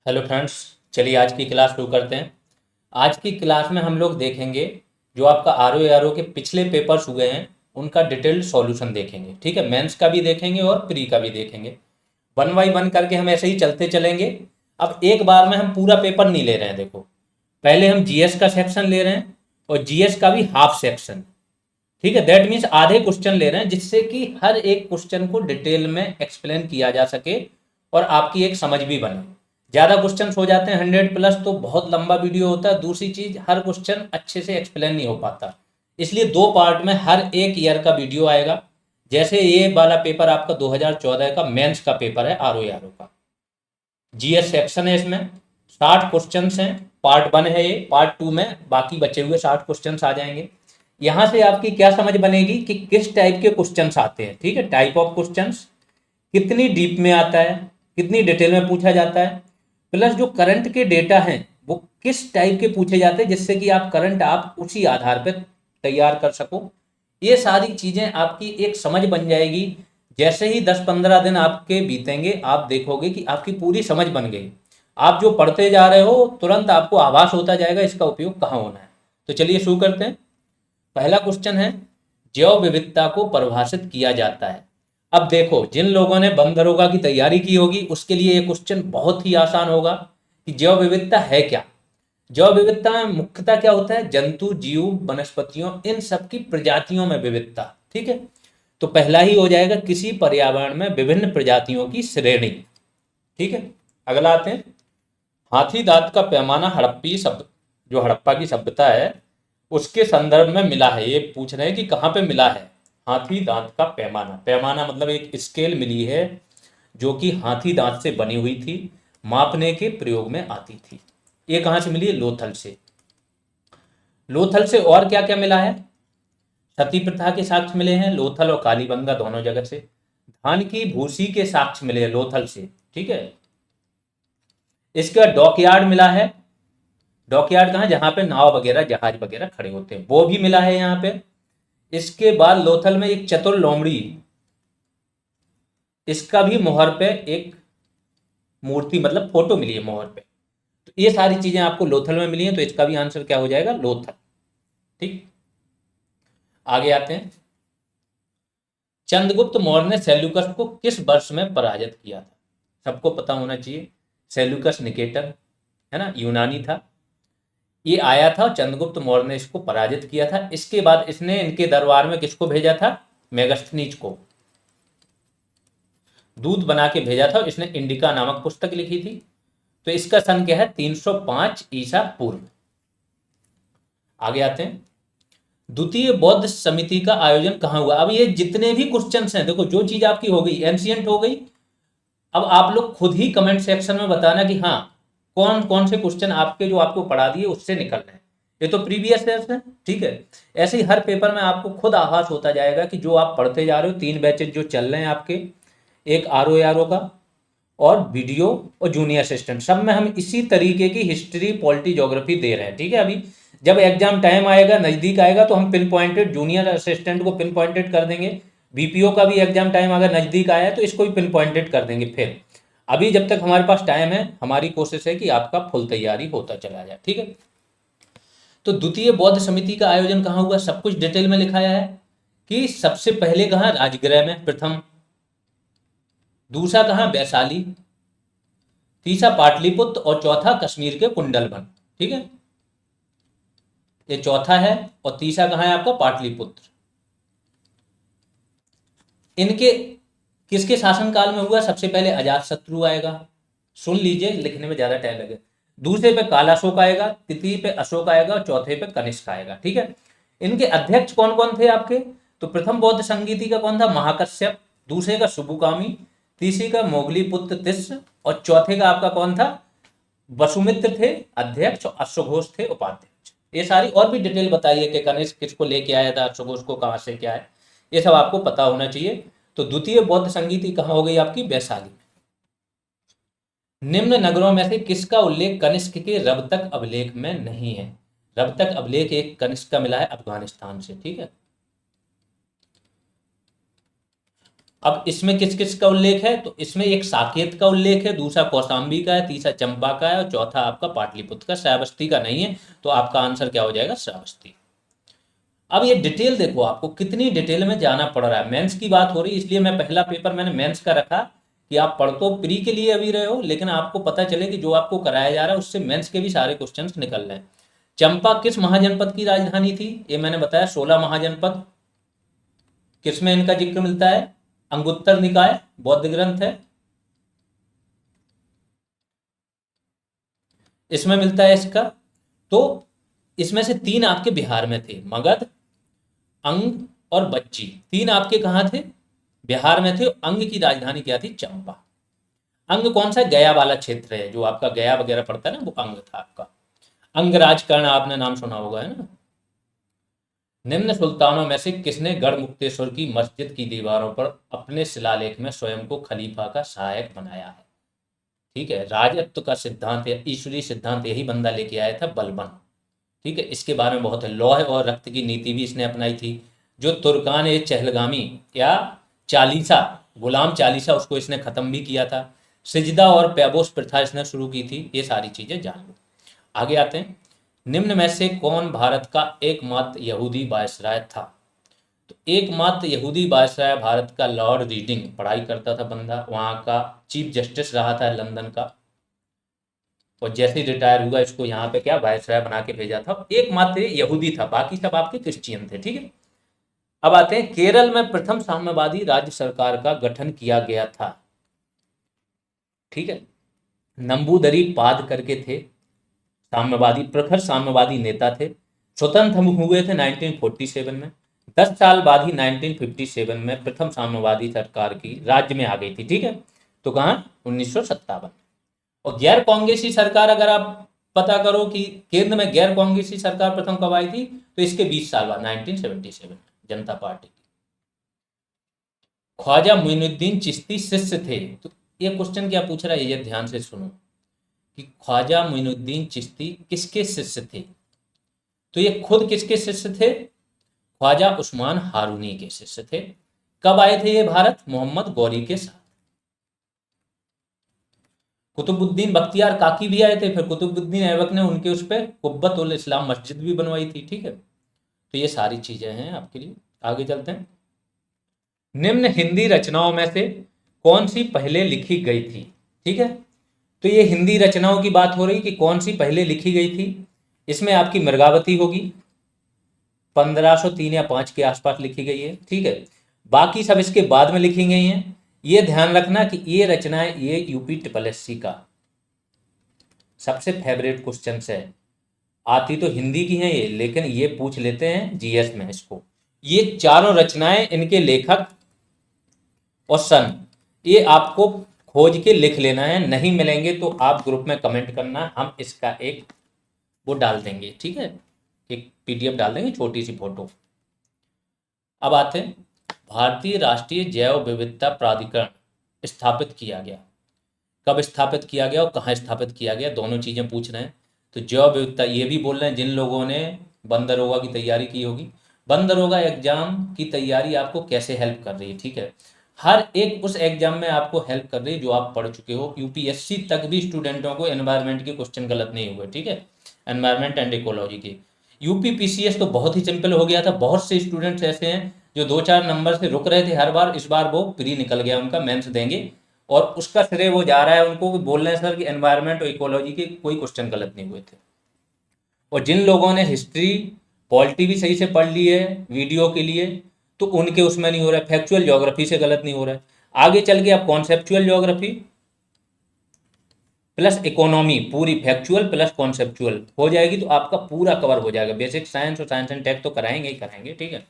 Hello friends. चलिए आज की क्लास शुरू करते हैं। आज की क्लास में हम लोग देखेंगे जो आपका आर ओ के पिछले पेपर्स हुए हैं उनका डिटेल्ड सॉल्यूशन देखेंगे। ठीक है, मेंस का भी देखेंगे और प्री का भी देखेंगे। वन बाई वन करके हम ऐसे ही चलते चलेंगे। अब एक बार में हम पूरा पेपर नहीं ले रहे हैं। देखो, पहले हम जीएस का सेक्शन ले रहे हैं और जीएस का भी हाफ सेक्शन। ठीक है, दैट मीन्स आधे क्वेश्चन ले रहे हैं जिससे कि हर एक क्वेश्चन को डिटेल में एक्सप्लेन किया जा सके और आपकी एक समझ भी बने। ज़्यादा क्वेश्चन हो जाते हैं 100+ तो बहुत लंबा वीडियो होता है। दूसरी चीज़, हर क्वेश्चन अच्छे से एक्सप्लेन नहीं हो पाता, इसलिए दो पार्ट में हर एक ईयर का वीडियो आएगा। जैसे ये वाला पेपर आपका 2014 का मेंस का पेपर है आर ओ का, जीएस सेक्शन है, इसमें 60 क्वेश्चन हैं। पार्ट 1 है ये, पार्ट 2 में बाकी बचे हुए 60 क्वेश्चन आ जाएंगे। यहाँ से आपकी क्या समझ बनेगी कि किस टाइप के क्वेश्चंस आते हैं। ठीक है, टाइप ऑफ क्वेश्चंस, कितनी डीप में आता है, कितनी डिटेल में पूछा जाता है, प्लस जो करंट के डेटा हैं वो किस टाइप के पूछे जाते हैं जिससे कि आप उसी आधार पर तैयार कर सको। ये सारी चीज़ें आपकी एक समझ बन जाएगी। जैसे ही 10-15 दिन आपके बीतेंगे आप देखोगे कि आपकी पूरी समझ बन गई। आप जो पढ़ते जा रहे हो तुरंत आपको आभास होता जाएगा इसका उपयोग कहाँ होना है। तो चलिए शुरू करते हैं। पहला क्वेश्चन है, जैव विविधता को परिभाषित किया जाता है। अब देखो, जिन लोगों ने वन दरोगा की तैयारी की होगी उसके लिए ये क्वेश्चन बहुत ही आसान होगा कि जैव विविधता है क्या। जैव विविधता में मुख्यतः क्या होता है, जंतु, जीव, वनस्पतियों, इन सब की प्रजातियों में विविधता। ठीक है, तो पहला ही हो जाएगा किसी पर्यावरण में विभिन्न प्रजातियों की श्रेणी। ठीक है, अगला आते हैं, हाथी दांत का पैमाना हड़प्पी शब्द, जो हड़प्पा की सभ्यता है उसके संदर्भ में मिला है। ये पूछ रहे हैं कि कहाँ पे मिला है हाथी दांत का पैमाना। पैमाना मतलब एक स्केल मिली है जो कि हाथी दांत से बनी हुई थी, मापने के प्रयोग में आती थी। ये कहाँ से मिली है, लोथल से। लोथल से और क्या क्या मिला है, सती प्रथा के साक्ष्य मिले हैं लोथल और कालीबंगा दोनों जगह से। धान की भूसी के साक्ष्य मिले हैं लोथल से। ठीक है, इसका डॉकयार्ड मिला है। डॉकयार्ड कहाँ, जहाँ पे नाव वगैरह जहाज वगैरह खड़े होते हैं, वो भी मिला है यहाँ पे। इसके बाद लोथल में एक चतुर लोमड़ी, इसका भी मोहर पे एक मूर्ति मतलब फोटो मिली है मोहर पे। तो ये सारी चीजें आपको लोथल में मिली हैं, तो इसका भी आंसर क्या हो जाएगा, लोथल। ठीक, आगे आते हैं, चंद्रगुप्त मौर्य ने सेल्यूकस को किस वर्ष में पराजित किया था। सबको पता होना चाहिए, सेल्यूकस निकेटर है ना, यूनानी था। ये आया था, चंद्रगुप्त मौर्य ने इसको पराजित किया था। इसके बाद इसने इनके दरबार में किसको भेजा था, मेगस्थनीज को दूध बना के भेजा था। इसने इंडिका नामक पुस्तक लिखी थी। तो इसका सन क्या है, 305 ईसा पूर्व। आगे आते हैं, द्वितीय बौद्ध समिति का आयोजन कहाँ हुआ। अब ये जितने भी क्वेश्चंस हैं, देखो जो चीज आपकी हो गई एंशियंट हो गई। अब आप लोग खुद ही कमेंट सेक्शन में बताना कि हाँ कौन कौन से क्वेश्चन आपके जो आपको पढ़ा दिए उससे निकल रहे हैं। ये तो प्रीवियस ईयर है। ठीक है, ऐसे ही हर पेपर में आपको खुद आभास होता जाएगा कि जो आप पढ़ते जा रहे हो, 3 बैचेज जो चल रहे हैं आपके, एक आर ओ का और वीडियो और जूनियर असिस्टेंट, सब में हम इसी तरीके की हिस्ट्री, पॉलिटी, ज्योग्राफी दे रहे हैं। ठीक है, अभी जब एग्जाम टाइम आएगा, नज़दीक आएगा, तो हम पिन पॉइंटेड जूनियर असिस्टेंट को पिन पॉइंटेड कर देंगे। बीपीओ का भी एग्जाम टाइम अगर नज़दीक आया है तो इसको भी पिन पॉइंटेड कर देंगे। फिर अभी जब तक हमारे पास टाइम है, हमारी कोशिश है कि आपका फुल तैयारी होता चला जाए। ठीक है, तो द्वितीय बौद्ध समिति का आयोजन कहाँ हुआ, सब कुछ डिटेल में लिखाया है कि सबसे पहले कहाँ, राजगृह में प्रथम, दूसरा कहाँ, वैशाली, तीसरा पाटलिपुत्र और चौथा कश्मीर के कुंडलवन। ठीक है, ये चौथा है और तीसरा कहाँ है आपका, पाटलिपुत्र। इनके किसके शासनकाल में हुआ, सबसे पहले अजातशत्रु आएगा, सुन लीजिए लिखने में ज्यादा टाइम लगेगा। दूसरे पे कालाशोक आएगा, तृतीय पे अशोक आएगा और चौथे पे कनिष्क आएगा। ठीक है, इनके अध्यक्ष कौन कौन थे आपके, तो प्रथम बौद्ध संगीति का कौन था, महाकश्यप, दूसरे का सुबुकामी, तीसरे का मोगली पुत्र तिस्र और चौथे का आपका कौन था, वसुमित्र थे अध्यक्ष और अश्वघोष थे उपाध्यक्ष। ये सारी और भी डिटेल बताइए कि कनिष्क किसको लेके आया था, अश्वघोष को कहाँ से क्या है, ये सब आपको पता होना चाहिए। तो द्वितीय बौद्ध संगीति कहाँ हो गई आपकी, वैशाली। निम्न नगरों में से किसका उल्लेख कनिष्क के रवतक अभिलेख में नहीं है। रवतक अभिलेख एक कनिष्क का मिला है अफगानिस्तान से। ठीक है, अब इसमें किस किस का उल्लेख है, तो इसमें एक साकेत का उल्लेख है, दूसरा कौशाम्बी का है, तीसरा चंपा का है और चौथा आपका पाटलिपुत्र का, श्रावस्ती का नहीं है। तो आपका आंसर क्या हो जाएगा, श्रावस्ती। अब ये डिटेल देखो, आपको कितनी डिटेल में जाना पड़ रहा है। मेंस की बात हो रही है, इसलिए मैं पहला पेपर मैंने मेंस का रखा कि आप पढ़ तो प्री के लिए अभी रहे हो, लेकिन आपको पता चले कि जो आपको कराया जा रहा है उससे मेंस के भी सारे क्वेश्चंस निकल रहे हैं। चंपा किस महाजनपद की राजधानी थी, ये मैंने बताया 16 महाजनपद। किसमें इनका जिक्र मिलता है, अंगुत्तर निकाय बौद्ध ग्रंथ है, इसमें मिलता है इसका। तो इसमें से तीन आपके बिहार में थे, मगध, अंग और बच्ची, तीन आपके कहाँ थे, बिहार में थे। अंग की राजधानी क्या थी, चंपा। अंग कौन सा, गया वाला क्षेत्र है, जो आपका गया वगैरह पड़ता है ना, वो अंग था आपका। अंगराजकर्ण आपने नाम सुना होगा, है ना। निम्न सुल्तानों में से किसने गढ़मुक्तेश्वर की मस्जिद की दीवारों पर अपने शिलालेख में स्वयं को खलीफा का सहायक बनाया है। ठीक है, राजत्व का सिद्धांत या ईश्वरीय सिद्धांत यही बंदा लेके आया था, बलबन। ठीक है, इसके बारे में बहुत है। लौह और रक्त की नीति भी इसने अपनाई थी। जो तुर्कान ए चहलगामी या चालीसा, गुलाम चालीसा, उसको इसने खत्म भी किया था। सिजदा और पैबोस प्रथा इसने शुरू की थी। ये सारी चीजें जान लो। आगे आते हैं। निम्न में से कौन भारत का एकमात्र यहूदी वायसराय था, तो एकमात्र यहूदी वायसराय भारत का लॉर्ड रीडिंग, पढ़ाई करता था बंदा, वहाँ का चीफ जस्टिस रहा था लंदन का, और जैसे ही रिटायर हुआ इसको यहाँ पे क्या वायसराय बना के भेजा था। एकमात्र यहूदी था, बाकी सब आपके क्रिश्चियन थे। ठीक है, अब आते हैं केरल में प्रथम साम्यवादी राज्य सरकार का गठन किया गया था। ठीक है, नंबूदरी पाद करके थे, साम्यवादी, प्रखर साम्यवादी नेता थे। स्वतंत्र हुए थे 1947 में। 10 साल बाद ही 1957 में प्रथम साम्यवादी सरकार की राज्य में आ गई थी। ठीक है, तो कहाँ, 1957। और गैर कांग्रेसी सरकार अगर आप पता करो कि केंद्र में गैर कांग्रेसी सरकार प्रथम कब आई थी, तो इसके 20 साल बाद 1977 जनता पार्टी की। ख्वाजा मोइनुद्दीन चिश्ती शिष्य थे, तो ये क्वेश्चन क्या पूछ रहा है, ये ध्यान से सुनो कि ख्वाजा मोइनुद्दीन चिश्ती किसके शिष्य थे। तो ये खुद किसके शिष्य थे, ख्वाजा उस्मान हारूनी के शिष्य थे। कब आए थे ये भारत, मोहम्मद गौरी के साथ। कुतुबुद्दीन बख्तियार काकी भी आए थे, फिर कुतुबुद्दीन ऐबक ने उनके उस पर कुब्बत उल इस्लाम मस्जिद भी बनवाई थी। ठीक है, तो ये सारी चीजें हैं आपके लिए। आगे चलते हैं। निम्न हिंदी रचनाओं में से कौन सी पहले लिखी गई थी। ठीक है, तो ये हिंदी रचनाओं की बात हो रही कि कौन सी पहले लिखी गई थी। इसमें आपकी मृगावती होगी, 1503 या 5 के आसपास लिखी गई है। ठीक है, बाकी सब इसके बाद में लिखी गई हैं। ये ध्यान रखना कि ये रचनाएं, ये यूपी SSC का सबसे फेवरेट क्वेश्चन है। आती तो हिंदी की हैं ये, लेकिन ये पूछ लेते हैं जीएस में इसको। ये चारों रचनाएं, इनके लेखक और सन, ये आपको खोज के लिख लेना है। नहीं मिलेंगे तो आप ग्रुप में कमेंट करना, हम इसका एक वो डाल देंगे। ठीक है, एक PDF डाल देंगे, छोटी सी फोटो। अब आते हैं, भारतीय राष्ट्रीय जैव विविधता प्राधिकरण स्थापित किया गया। कब स्थापित किया गया और कहाँ स्थापित किया गया, दोनों चीज़ें पूछ रहे हैं। तो जैव विविधता ये भी बोल रहे हैं जिन लोगों ने वन दरोगा की तैयारी की होगी। वन दरोगा एग्जाम की तैयारी आपको कैसे हेल्प कर रही है, ठीक है, हर एक उस एग्जाम में आपको हेल्प कर रही है जो आप पढ़ चुके हो। यूपीएससी तक भी स्टूडेंटों को एनवायरनमेंट के क्वेश्चन गलत नहीं हुए। ठीक है, एनवायरनमेंट एंड इकोलॉजी के। यूपी पीसीएस तो बहुत ही सिंपल हो गया था। बहुत से स्टूडेंट्स ऐसे हैं जो 2-4 नंबर से रुक रहे थे हर बार, इस बार वो प्री निकल गया उनका, मेंस देंगे और उसका श्रेय वो जा रहा है उनको, बोल रहे हैं सर कि एनवायरनमेंट और इकोलॉजी के कोई क्वेश्चन गलत नहीं हुए थे। और जिन लोगों ने हिस्ट्री पॉलिटी भी सही से पढ़ ली है वीडियो के लिए, तो उनके उसमें नहीं हो रहा है। फैक्चुअल ज्योग्राफी से गलत नहीं हो रहा है। आगे चल के अब कॉन्सेप्चुअल ज्योग्राफी प्लस इकोनॉमी, पूरी फैक्चुअल प्लस कॉन्सेप्चुअल हो जाएगी, तो आपका पूरा कवर हो जाएगा। बेसिक साइंस और साइंस एंड टेक तो कराएंगे ही कराएंगे। ठीक है,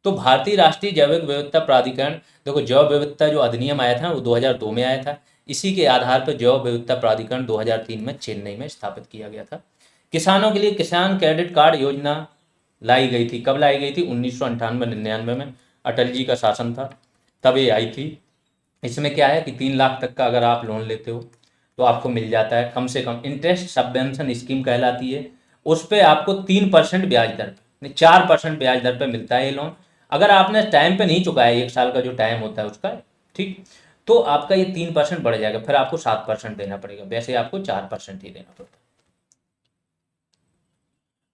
तो भारतीय राष्ट्रीय जैविक विविधता प्राधिकरण, देखो जैव विविधता जो अधिनियम आया था वो 2002 में आया था। इसी के आधार पर जैव विविधता प्राधिकरण 2003 में चेन्नई में स्थापित किया गया था। किसानों के लिए किसान क्रेडिट कार्ड योजना लाई गई थी। कब लाई गई थी, 1998-99 में अटल जी का शासन था, तब ये आई थी। इसमें क्या है कि 3 लाख तक का अगर आप लोन लेते हो तो आपको मिल जाता है कम से कम। इंटरेस्ट सबवेंशन स्कीम कहलाती है। उस पर आपको 3% ब्याज दर पे, 4% ब्याज दर पे मिलता है ये लोन। अगर आपने टाइम पे नहीं चुकाया, 1 साल का जो टाइम होता है उसका, ठीक, तो आपका ये 3% बढ़ जाएगा, फिर आपको 7% देना पड़ेगा, वैसे आपको 4% ही देना पड़ता है।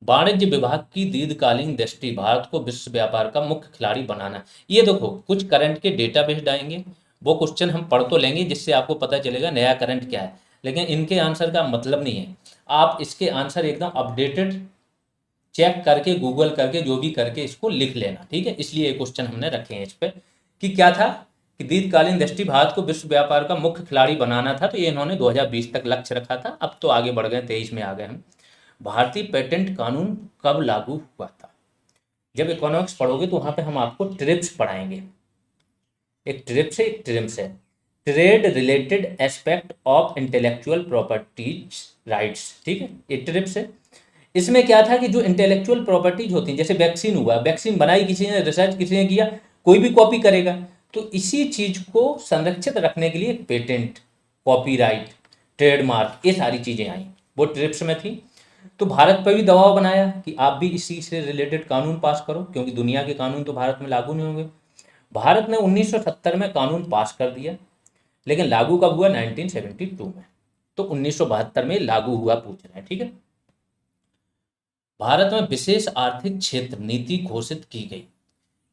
वाणिज्य विभाग की दीर्घकालीन दृष्टि भारत को विश्व व्यापार का मुख्य खिलाड़ी बनाना। ये देखो कुछ करंट के डेटा बेस्ड आएंगे, वो क्वेश्चन हम पढ़ तो लेंगे जिससे आपको पता चलेगा नया करंट क्या है, लेकिन इनके आंसर का मतलब नहीं है। आप इसके आंसर एकदम अपडेटेड चेक करके, गूगल करके, जो भी करके इसको लिख लेना, ठीक है। इसलिए ये क्वेश्चन हमने रखे हैं इस पर कि क्या था कि दीर्घकालीन दृष्टि भारत को विश्व व्यापार का मुख्य खिलाड़ी बनाना था, तो ये इन्होंने 2020 तक लक्ष्य रखा था। अब तो आगे बढ़ गए, 23 में आ गए हम। भारतीय पेटेंट कानून कब लागू हुआ था? जब इकोनॉमिक्स पढ़ोगे तो वहां पे हम आपको ट्रिप्स पढ़ाएंगे। एक ट्रिप्स है, एक ट्रिम्स है, trade related aspect of intellectual properties rights, ठीक है, ये ट्रिप्स है। इसमें क्या था कि जो इंटेलेक्चुअल प्रॉपर्टीज होती हैं, जैसे वैक्सीन हुआ, वैक्सीन बनाई किसी ने, रिसर्च किसी ने किया, कोई भी कॉपी करेगा, तो इसी चीज को संरक्षित रखने के लिए पेटेंट, कॉपीराइट, ट्रेडमार्क, ये सारी चीजें आई, वो ट्रिप्स में थी। तो भारत पर भी दबाव बनाया कि आप भी इसी से रिलेटेड कानून पास करो, क्योंकि दुनिया के कानून तो भारत में लागू नहीं होंगे। भारत ने 1970 में कानून पास कर दिया, लेकिन लागू कब हुआ? 1972 में। तो 1972 में लागू हुआ, पूछ रहे हैं, ठीक है। भारत में विशेष आर्थिक क्षेत्र नीति घोषित की गई,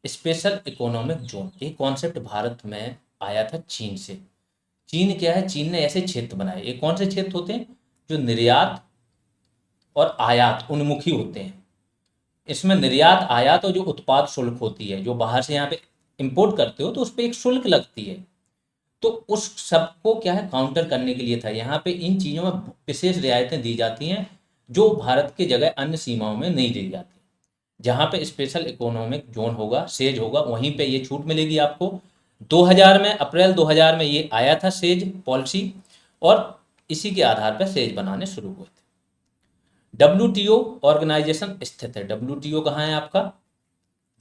स्पेशल इकोनॉमिक जोन, ये कॉन्सेप्ट भारत में आया था चीन से। चीन क्या है? चीन ने ऐसे क्षेत्र बनाए, ये कौन से क्षेत्र होते हैं? जो निर्यात और आयात उन्मुखी होते हैं। इसमें निर्यात, आयात और जो उत्पाद शुल्क होती है, जो बाहर से यहाँ पे इंपोर्ट करते हो तो उस पर एक शुल्क लगती है, तो उस सबको क्या है, काउंटर करने के लिए था। यहाँ पे इन चीज़ों में विशेष रियायतें दी जाती हैं, जो भारत की जगह अन्य सीमाओं में नहीं दी जाती। जहाँ पे स्पेशल इकोनॉमिक जोन होगा, सेज होगा, वहीं पे ये छूट मिलेगी आपको। 2000 में, अप्रैल 2000 में ये आया था सेज पॉलिसी, और इसी के आधार पर सेज बनाने शुरू हुए थे। WTO ऑर्गेनाइजेशन स्थित है। WTO कहाँ है आपका?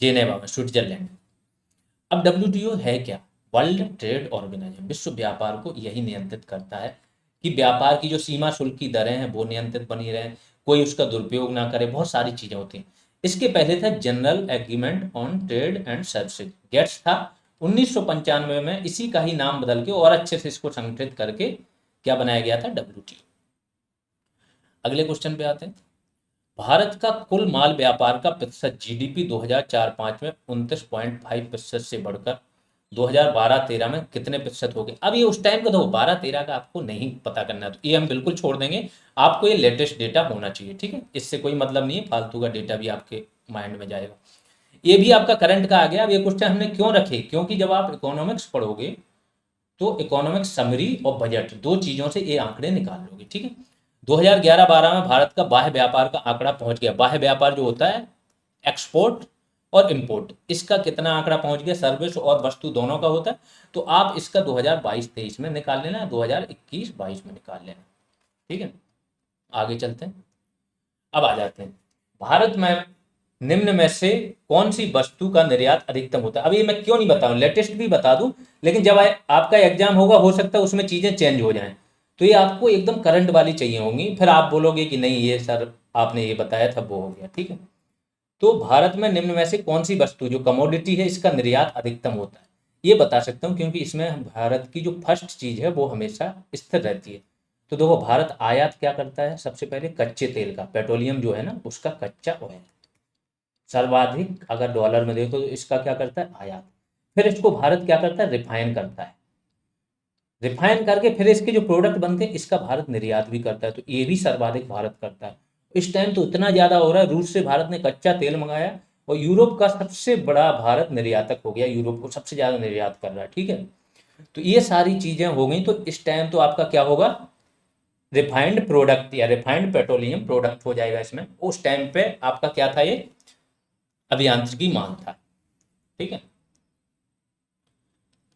जेनेवा में, स्विट्जरलैंड। अब WTO है क्या? वर्ल्ड ट्रेड ऑर्गेनाइजेशन, विश्व व्यापार को यही नियंत्रित करता है कि व्यापार की जो सीमा शुल्क की दरें हैं वो नियंत्रित बनी रहें, कोई उसका दुरुपयोग ना करे, बहुत सारी चीजें होती हैं। इसके पहले था general agreement on trade and services, GATS था। 1995 में इसी का ही नाम बदल के और अच्छे से इसको संगठित करके क्या बनाया गया था? WTO। अगले क्वेश्चन पे आते हैं। भारत का कुल माल व्यापार का प्रतिशत GDP 2004-05 में 29.5% से बढ़कर 2012-13 में कितने प्रतिशत हो गए? अब ये उस टाइम का तो 12-13 का आपको नहीं पता करना है, तो ये हम बिल्कुल छोड़ देंगे। आपको ये लेटेस्ट डेटा होना चाहिए, ठीक है, इससे कोई मतलब नहीं है, फालतू का डेटा भी आपके माइंड में जाएगा। ये भी आपका करंट का आ गया। अब ये क्वेश्चन हमने क्यों रखे? क्योंकि जब आप इकोनॉमिक्स पढ़ोगे तो इकोनॉमिक्स समरी और बजट, दो चीज़ों से ये आंकड़े निकाल लोगे, ठीक है। 2011-12 में भारत का बाह्य व्यापार का आंकड़ा पहुंच गया। बाह्य व्यापार जो होता है एक्सपोर्ट और इंपोर्ट, इसका कितना आंकड़ा पहुंच गया? सर्विस और वस्तु दोनों का होता है। तो आप इसका 2022-23 में निकाल लेना, 2021-22 में निकाल लेना, ठीक है। आगे चलते हैं। अब आ जाते हैं, भारत में निम्न में से कौन सी वस्तु का निर्यात अधिकतम होता है? अब ये मैं क्यों नहीं बताऊं, लेटेस्ट भी बता दूं, लेकिन जब आपका एग्जाम होगा हो सकता है उसमें चीजें चेंज हो जाएं, तो ये आपको एकदम करंट वाली चाहिए होंगी, फिर आप बोलोगे कि नहीं ये सर आपने ये बताया था वो हो गया, ठीक है। तो भारत में निम्न में से कौन सी वस्तु जो कमोडिटी है इसका निर्यात अधिकतम होता है? ये बता सकता हूँ, क्योंकि इसमें भारत की जो फर्स्ट चीज है वो हमेशा स्थिर रहती है। तो देखो, भारत आयात क्या करता है? सबसे पहले कच्चे तेल का, पेट्रोलियम जो है ना उसका कच्चा ऑयल, सर्वाधिक अगर डॉलर में देखो तो इसका क्या करता है? आयात। फिर इसको भारत क्या करता है? रिफाइन करता है। रिफाइन करके फिर इसके जो प्रोडक्ट बनते हैं इसका भारत निर्यात भी करता है, तो ये भी सर्वाधिक भारत करता है। इस टाइम तो इतना ज्यादा हो रहा है, रूस से भारत ने कच्चा तेल मंगाया, और यूरोप का सबसे बड़ा भारत निर्यातक हो गया, यूरोप को सबसे ज्यादा निर्यात कर रहा है, ठीक है। तो ये सारी चीजें हो गई, तो इस टाइम तो आपका क्या होगा? रिफाइंड प्रोडक्ट या रिफाइंड पेट्रोलियम प्रोडक्ट हो जाएगा इसमें। उस टाइम पे आपका क्या था? ये अभियांत्रिकी मान था, ठीक है।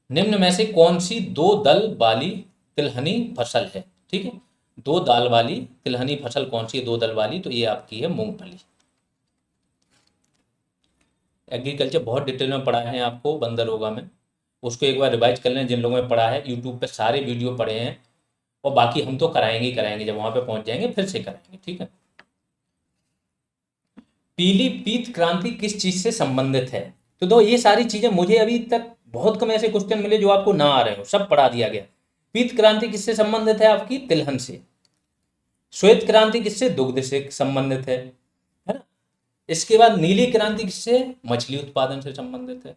निम्न में से कौन सी दो दल वाली तिलहनी फसल है? ठीक है, दो दाल वाली तिलहनी फसल कौन सी है दो दल वाली? तो ये आपकी है मूंगफली। एग्रीकल्चर बहुत डिटेल में पढ़ाए हैं आपको बंदरहोगा में, उसको एक बार रिवाइज कर लें जिन लोगों ने पढ़ा है, यूट्यूब पे सारे वीडियो पढ़े हैं। और बाकी हम तो कराएंगे ही कराएंगे, जब वहां पे पहुंच जाएंगे फिर से कराएंगे, ठीक है। पीली पीत क्रांति किस चीज से संबंधित है? तो ये सारी चीजें मुझे अभी तक बहुत कम ऐसे क्वेश्चन मिले जो आपको ना आ रहे हो, सब पढ़ा दिया गया। पीत क्रांति किससे संबंधित है? आपकी तिलहन से। श्वेत क्रांति किससे? दुग्ध से संबंधित है ना। इसके बाद नीली क्रांति किससे? मछली उत्पादन से संबंधित है।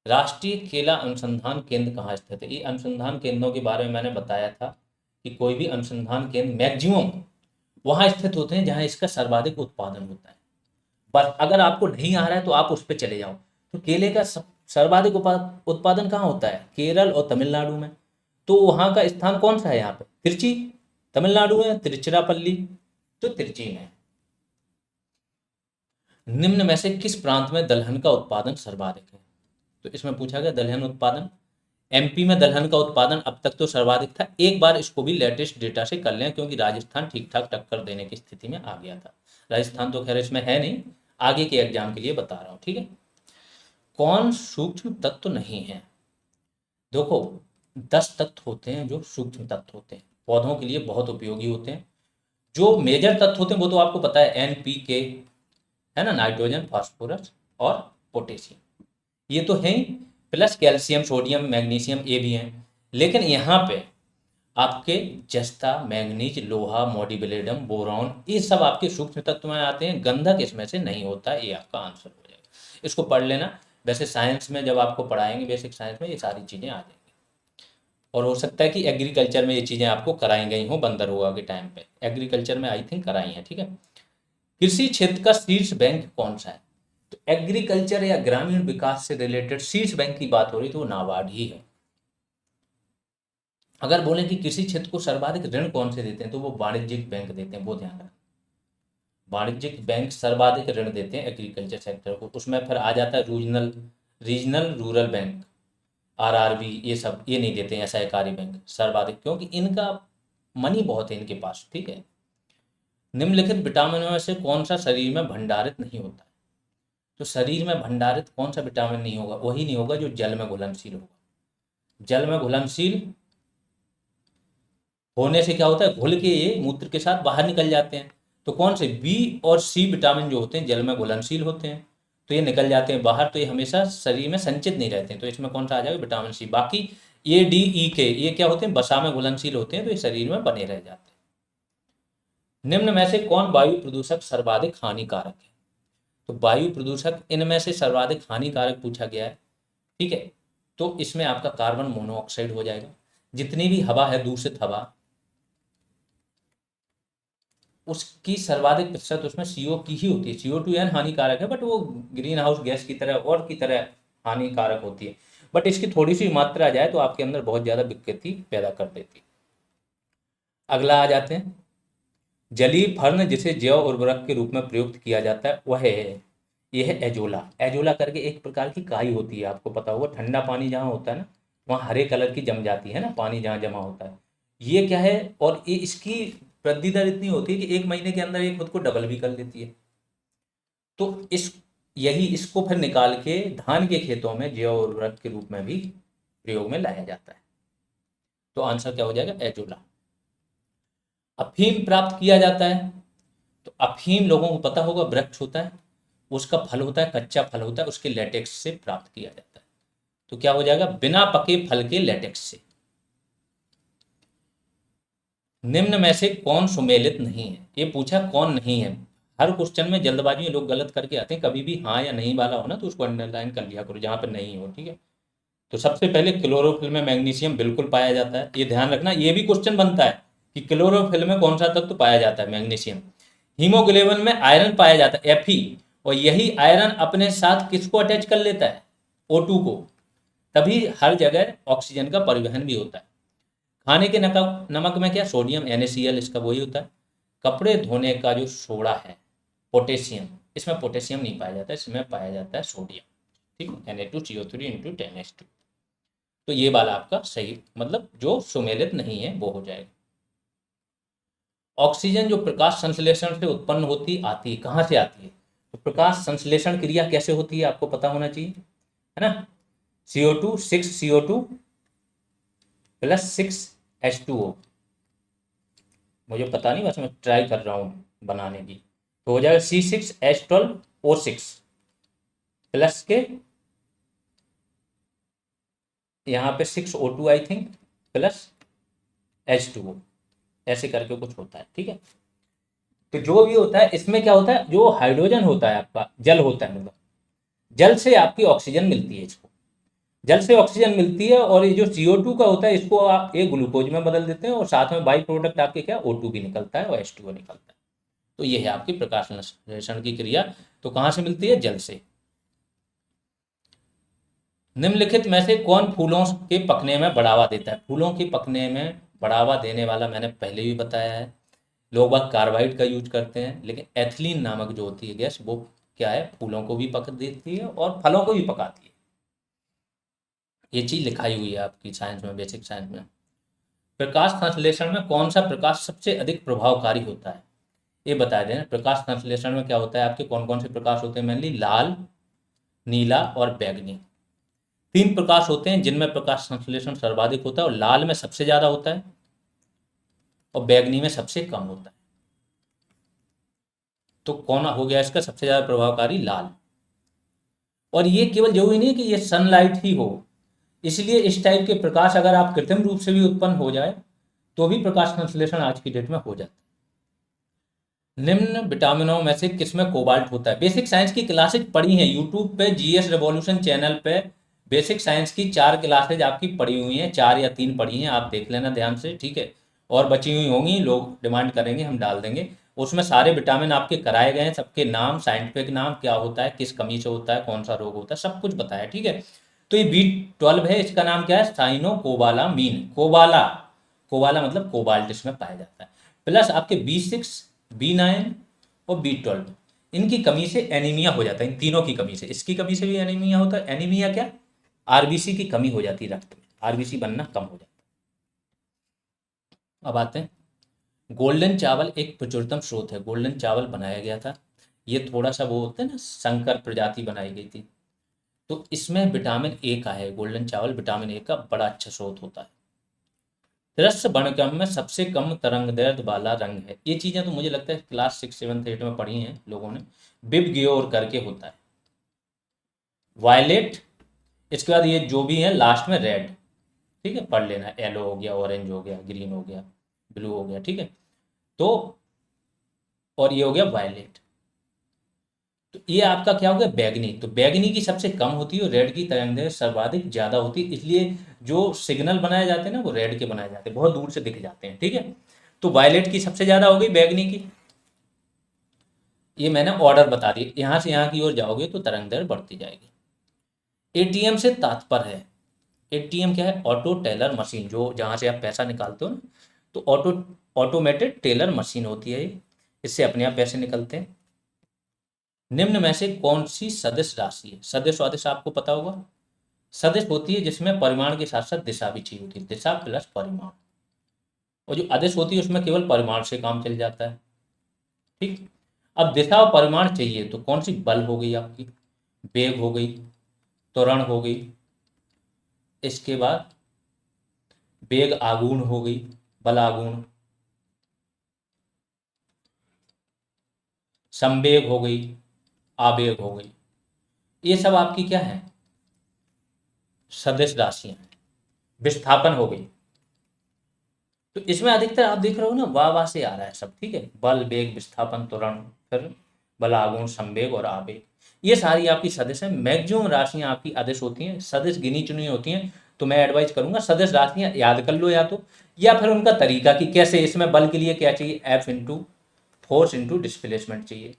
राष्ट्रीय केला अनुसंधान केंद्र कहाँ स्थित है? ये अनुसंधान केंद्रों के बारे में मैंने बताया था कि कोई भी अनुसंधान केंद्र मैक्सिमम वहां स्थित होते हैं जहां इसका सर्वाधिक उत्पादन होता है। बस अगर आपको नहीं आ रहा है तो आप उस पर चले जाओ। तो केले का सर्वाधिक उत्पादन कहाँ होता है? केरल और तमिलनाडु में। तो वहां का स्थान कौन सा है? यहाँ पे तिरुचि तमिलनाडु में, तिरुचिरापल्ली तो तिरुचि में। निम्न में से किस प्रांत में दलहन का उत्पादन सर्वाधिक है? तो इसमें पूछा गया दलहन उत्पादन। एमपी में दलहन का उत्पादन अब तक तो सर्वाधिक था, एक बार इसको भी लेटेस्ट डेटा से कर लें क्योंकि राजस्थान ठीक ठाक टक्कर देने की स्थिति में आ गया था। राजस्थान तो खैर इसमें है नहीं, आगे के एग्जाम के लिए बता रहा हूँ, ठीक है। कौन सूक्ष्म तत्व नहीं है? देखो 10 तत्व होते हैं जो सूक्ष्म तत्व होते हैं, पौधों के लिए बहुत उपयोगी होते हैं। जो मेजर तत्व होते हैं वो तो आपको पता है, NPK है ना, नाइट्रोजन, फास्फोरस और पोटेशियम, ये तो है ही। प्लस कैल्शियम, सोडियम, मैग्नीशियम, ये भी हैं। लेकिन यहाँ पे आपके जस्ता, मैग्नीज, लोहा, मोडिबेलिडम, बोरॉन, ये सब आपके सूक्ष्म तत्व में आते हैं। गंधक इसमें से नहीं होता है, ये आपका आंसर हो जाएगा। इसको पढ़ लेना। वैसे साइंस में जब आपको पढ़ाएंगे, बेसिक साइंस में, ये सारी चीज़ें आ जाएंगी। और हो सकता है कि एग्रीकल्चर में ये चीज़ें आपको कराई गई हों बंदरगाह के टाइम पे, एग्रीकल्चर में आई थिंक कराई हैं, ठीक है। कृषि क्षेत्र का शीर्ष बैंक कौन सा है? तो एग्रीकल्चर या ग्रामीण विकास से रिलेटेड शीर्ष बैंक की बात हो रही तो वो नाबार्ड ही है। अगर बोलें कि कृषि क्षेत्र को सर्वाधिक ऋण कौन से देते हैं तो वो वाणिज्यिक बैंक देते हैं, वो ध्यान रखना। वाणिज्यिक बैंक सर्वाधिक ऋण देते हैं एग्रीकल्चर सेक्टर को। उसमें फिर आ जाता है regional regional rural bank, RRB, ये सब ये नहीं देते हैं सहकारी बैंक सर्वाधिक, क्योंकि इनका मनी बहुत है इनके पास, ठीक है। निम्नलिखित विटामिनों में से कौन सा शरीर में भंडारित नहीं होता है? तो शरीर में भंडारित कौन सा विटामिन नहीं होगा? वही नहीं होगा जो जल में घुलनशील होगा। जल में घुलनशील होने से क्या होता है, घुल के ये मूत्र के साथ बाहर निकल जाते हैं। तो कौन से? B और C विटामिन जो होते हैं जल में घुलनशील होते हैं, तो ये निकल जाते हैं बाहर, तो ये हमेशा शरीर में संचित नहीं रहते हैं। तो इसमें कौन सा आ जाएगा? Vitamin C। बाकी A, D, E, K ये क्या होते हैं? वसा में घुलनशील होते हैं, तो ये शरीर में बने रह जाते हैं। निम्न में से कौन वायु प्रदूषक सर्वाधिक हानिकारक है? तो वायु प्रदूषक इनमें से सर्वाधिक हानिकारक पूछा गया है, ठीक है। तो इसमें आपका कार्बन मोनोऑक्साइड हो जाएगा। जितनी भी हवा है, दूषित हवा, उसकी सर्वाधिक प्रतिशत उसमें CO की ही होती है। CO2 हानिकारक है, बट वो ग्रीन हाउस गैस की तरह और की तरह हानिकारक होती है, बट इसकी थोड़ी सी मात्रा जाए तो आपके अंदर बहुत ज़्यादा विकृति पैदा कर देती है। अगला आ जाते हैं, जलीय फर्न जिसे जैव उर्वरक के रूप में प्रयुक्त किया जाता है वह है, यह है एजोला। एजोला करके एक प्रकार की काई होती है, आपको पता होगा। ठंडा पानी जहाँ होता है ना, वहाँ हरे कलर की जम जाती है ना, पानी जहाँ जमा होता है। ये क्या है, और ये इसकी वृद्धि दर इतनी होती है कि 1 महीने के अंदर ये खुद को डबल भी कर देती है। तो इसको फिर निकाल के धान के खेतों में जैव उर्वरक के रूप में भी प्रयोग में लाया जाता है। तो आंसर क्या हो जाएगा? एजोला। अफीम प्राप्त किया जाता है, तो अफीम लोगों को पता होगा वृक्ष होता है, उसका फल होता है, कच्चा फल होता है, उसके लेटेक्स से प्राप्त किया जाता है। तो क्या हो जाएगा? बिना पके फल के लेटेक्स से। निम्न में से कौन सुमेलित नहीं है? ये पूछा कौन नहीं है। हर क्वेश्चन में जल्दबाजी में लोग गलत करके आते हैं, कभी भी हाँ या नहीं वाला हो ना तो उसको अंडरलाइन कर लिया करो जहां पर नहीं हो, ठीक है। तो सबसे पहले क्लोरोफिल में मैग्नीशियम बिल्कुल पाया जाता है, ये ध्यान रखना। ये भी क्वेश्चन बनता है कि क्लोरोफिल में कौन सा तत्व पाया जाता है? मैग्नीशियम। हीमोग्लोबिन में आयरन पाया जाता है, Fe, और यही आयरन अपने साथ किसको अटैच कर लेता है? O2 को। तभी हर जगह ऑक्सीजन का परिवहन भी होता है। खाने के नमक में क्या? सोडियम, NaCl, इसका वही होता है। कपड़े धोने का जो सोडा है, पोटेशियम, इसमें पोटेशियम नहीं पाया जाता है, इसमें पाया जाता है सोडियम, ठीक है, Na2CO3 × 10H2। तो ये वाला आपका सही, मतलब जो सुमेलित नहीं है वो हो जाएगा। ऑक्सीजन जो प्रकाश संश्लेषण से उत्पन्न होती आती है, कहाँ से आती है? तो प्रकाश संश्लेषण क्रिया कैसे होती है आपको पता होना चाहिए, है ना। CO2 6CO2 + 6H2O, मुझे पता नहीं, बस मैं ट्राई कर रहा हूँ बनाने की। तो हो जाएगा C6H12O6, प्लस के यहाँ पे 6O2 I think plus H2O, ऐसे करके कुछ होता है, ठीक है। तो जो भी होता है इसमें क्या होता है, जो हाइड्रोजन होता है आपका, जल होता है, मतलब जल से आपकी ऑक्सीजन मिलती है इसको, जल से ऑक्सीजन मिलती है, और ये जो CO2 का होता है इसको आप एक ग्लूकोज में बदल देते हैं, और साथ में बाई प्रोडक्ट आपके क्या O2 भी निकलता है और H2O निकलता है। तो ये है आपकी प्रकाश संश्लेषण की क्रिया। तो कहाँ से मिलती है, जल से। निम्नलिखित में से कौन फूलों के पकने में बढ़ावा देता है। फूलों के पकने में बढ़ावा देने वाला मैंने पहले भी बताया है, लोग बाग कार्बाइड का यूज करते हैं, लेकिन एथिलीन नामक जो होती है गैस, वो क्या है, फूलों को भी पक देती है और फलों को भी पकाती है। ये चीज लिखाई हुई है आपकी साइंस में, बेसिक साइंस में। प्रकाश संश्लेषण में कौन सा प्रकाश सबसे अधिक प्रभावकारी होता है, ये बता दें। प्रकाश संश्लेषण में क्या होता है, आपके कौन कौन से प्रकाश होते हैं, मेनली लाल, नीला और बैगनी। तीन प्रकाश होते हैं जिनमें प्रकाश संश्लेषण सर्वाधिक होता है, और लाल में सबसे ज्यादा होता है और बैगनी में सबसे कम होता है। तो कौन हो गया इसका सबसे ज्यादा प्रभावकारी, लाल। और ये केवल जरूरी नहीं कि ये सनलाइट ही हो, इसलिए इस टाइप के प्रकाश अगर आप कृत्रिम रूप से भी उत्पन्न हो जाए तो भी प्रकाश संश्लेषण आज की डेट में हो जाता है। निम्न विटामिनों में से किसमें कोबाल्ट होता है। बेसिक साइंस की क्लासेज पढ़ी हैं यूट्यूब पे, GS रेवोल्यूशन चैनल पे बेसिक साइंस की 4 क्लासेज आपकी पढ़ी हुई हैं, 4 या 3 पढ़ी हैं, आप देख लेना ध्यान से, ठीक है। और बची हुई होंगी, लोग डिमांड करेंगे हम डाल देंगे। उसमें सारे विटामिन आपके कराए गए हैं, सबके नाम, साइंटिफिक नाम, क्या होता है, किस कमी से होता है, कौन सा रोग होता है, सब कुछ बताया, ठीक है। तो ये B12 है, इसका नाम क्या है, साइनोकोबालामीन। कोबाला, कोबाला मतलब कोबाल्ट इसमें पाया जाता है। प्लस आपके B6, B9 और B12, इनकी कमी से एनीमिया हो जाता है। इन तीनों की कमी से, इसकी कमी से भी एनीमिया होता है। एनीमिया क्या, आरबीसी की कमी हो जाती है, रक्त में आरबीसी बनना कम हो जाता है। अब आते हैं, गोल्डन चावल एक प्रचुरतम स्रोत है। गोल्डन चावल बनाया गया था, ये थोड़ा सा वो होता है ना, संकर प्रजाति बनाई गई थी। तो इसमें विटामिन ए का है, गोल्डन चावल विटामिन ए का बड़ा अच्छा स्रोत होता है। दृश्य वर्णक्रम में सबसे कम तरंग दैर्ध्य वाला रंग है। ये चीजें तो मुझे लगता है क्लास 6, 7, 8 में पढ़ी हैं लोगों ने। विबग्योर करके होता है। वायलेट, इसके बाद ये जो भी है लास्ट में रेड, ठीक है, पढ़ लेना। येलो हो गया, ऑरेंज हो गया, ग्रीन हो गया, ब्लू हो गया, ठीक है। तो और ये हो गया वायलेट। तो ये आपका क्या हो गया, बैगनी। तो बैगनी की सबसे कम होती है और रेड की तरंगदैर्घ्य सर्वाधिक ज्यादा होती है, इसलिए जो सिग्नल बनाए जाते हैं ना वो रेड के बनाए जाते हैं, बहुत दूर से दिख जाते हैं, ठीक है। तो वायलेट की सबसे ज्यादा हो गई, बैगनी की। ये मैंने ऑर्डर बता दी, यहाँ से यहाँ की ओर जाओगे तो तरंगदैर्घ्य बढ़ती जाएगी। एटीएम से तात्पर्य है, एटीएम क्या है, ऑटो टेलर मशीन, जो जहाँ से आप पैसा निकालते हो ना, तो ऑटोमेटेड टेलर मशीन होती है ये, इससे अपने आप पैसे निकलते हैं। निम्न में से कौन सी सदिश राशि है। सदिश वादिश आपको पता होगा। सदिश होती है जिसमें परिमाण के साथ साथ दिशा भी चाहिए होती है, दिशा प्लस परिमाण। और जो अदिश होती है उसमें केवल परिमाण से काम चल जाता है, ठीक। अब दिशा और परिमाण चाहिए तो कौन सी, बल हो गई आपकी, वेग हो गई, त्वरण हो गई, इसके बाद वेग आगुण हो गई, बल आगुण, संवेग हो गई, आवेग हो गई। ये सब आपकी क्या है, सदिश राशियां। विस्थापन हो गई। तो इसमें अधिकतर आप देख रहे हो ना, वाह वाह से आ रहा है सब, ठीक है। बल, वेग, विस्थापन, त्वरण, फिर बल, आगुण, संवेग और आवेग, ये सारी आपकी सदिश है। मैक्सिमम राशियां आपकी अदिश होती हैं, सदिश गिनी चुनी होती हैं। तो मैं एडवाइस करूंगा सदिश राशियां याद कर लो, या तो, या फिर उनका तरीका कि कैसे। इसमें बल के लिए क्या चाहिए, F into force into displacement चाहिए।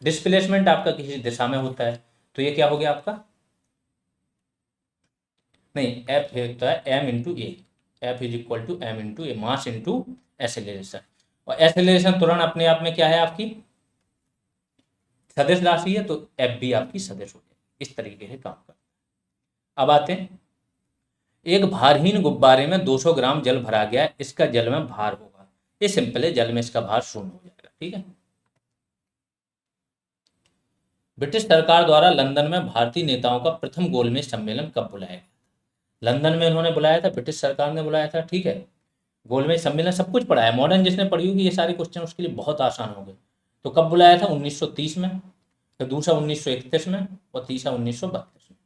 डिस्प्लेसमेंट आपका किसी दिशा में होता है, तो ये क्या हो गया आपका, नहीं, एफ होता है M into A. F is equal to M into A, mass into acceleration. और एसेलरेशन तुरंत अपने आप में क्या है आपकी, सदिश राशि है, तो एफ भी आपकी सदिश हो जाएगी। इस तरीके से काम करता है। अब आते हैं, एक भारहीन गुब्बारे में 200 ग्राम जल भरा गया है, इसका जल में भार होगा। ये सिंपल है, जल में इसका भार शून्य हो जाएगा, ठीक है। ब्रिटिश सरकार द्वारा लंदन में भारतीय नेताओं का प्रथम गोलमेज सम्मेलन कब बुलाया गया। लंदन में उन्होंने बुलाया था, ब्रिटिश सरकार ने बुलाया था, ठीक है। गोलमेज सम्मेलन सब कुछ पढ़ा है, मॉडर्न जिसने पढ़ी होगी ये सारे क्वेश्चन उसके लिए बहुत आसान हो गए। तो कब बुलाया था, 1930 में। फिर दूसरा 1931 में और तीसरा 1932 में।